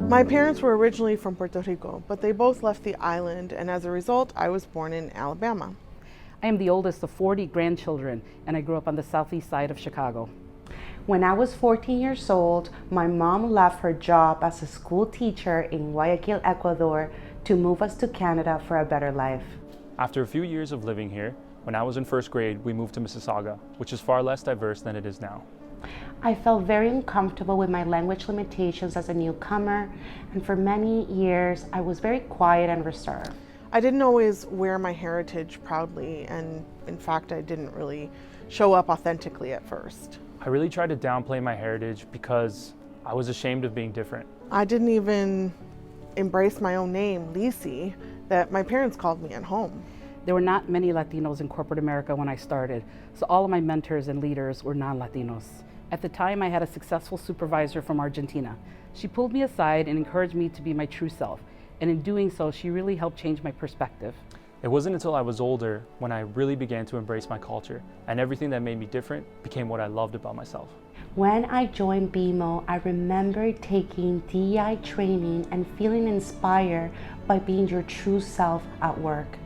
My parents were originally from Puerto Rico, but they both left the island, and as a result, I was born in Alabama. I am the oldest of 40 grandchildren, and I grew up on the southeast side of Chicago. When I was 14 years old, my mom left her job as a school teacher in Guayaquil, Ecuador, to move us to Canada for a better life. After a few years of living here, when I was in first grade, we moved to Mississauga, which is far less diverse than it is now. I felt very uncomfortable with my language limitations as a newcomer, and for many years, I was very quiet and reserved. I didn't always wear my heritage proudly, and in fact, I didn't really show up authentically at first. I really tried to downplay my heritage because I was ashamed of being different. I didn't even embrace my own name, Lisi, that my parents called me at home. There were not many Latinos in corporate America when I started, so all of my mentors and leaders were non-Latinos. At the time, I had a successful supervisor from Argentina. She pulled me aside and encouraged me to be my true self, and in doing so, she really helped change my perspective. It wasn't until I was older when I really began to embrace my culture, and everything that made me different became what I loved about myself. When I joined BMO, I remember taking DEI training and feeling inspired by being your true self at work.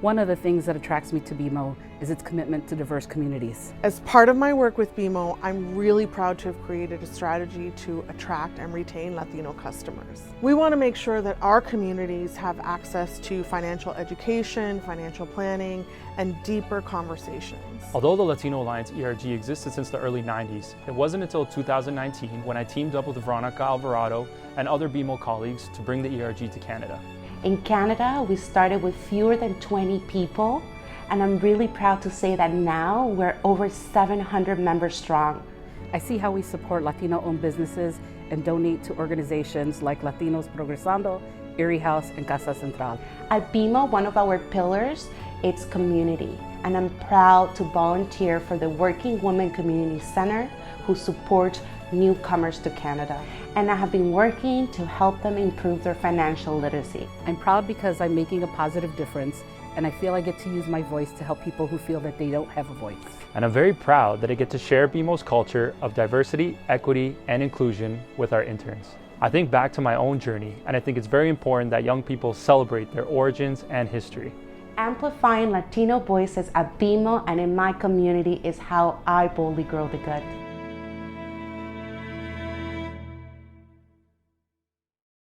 One of the things that attracts me to BMO is its commitment to diverse communities. As part of my work with BMO, I'm really proud to have created a strategy to attract and retain Latino customers. We want to make sure that our communities have access to financial education, financial planning, and deeper conversations. Although the Latino Alliance ERG existed since the early 90s, it wasn't until 2019 when I teamed up with Veronica Alvarado and other BMO colleagues to bring the ERG to Canada. In Canada, we started with fewer than 20 people, and I'm really proud to say that now we're over 700 members strong. I see how we support Latino-owned businesses and donate to organizations like Latinos Progresando, Erie House, and Casa Central. At BMO, one of our pillars is community, and I'm proud to volunteer for the Working Women Community Center, who supports newcomers to Canada. And I have been working to help them improve their financial literacy. I'm proud because I'm making a positive difference, and I feel I get to use my voice to help people who feel that they don't have a voice. And I'm very proud that I get to share BMO's culture of diversity, equity, and inclusion with our interns. I think back to my own journey, and I think it's very important that young people celebrate their origins and history. Amplifying Latino voices at BMO and in my community is how I boldly grow the good.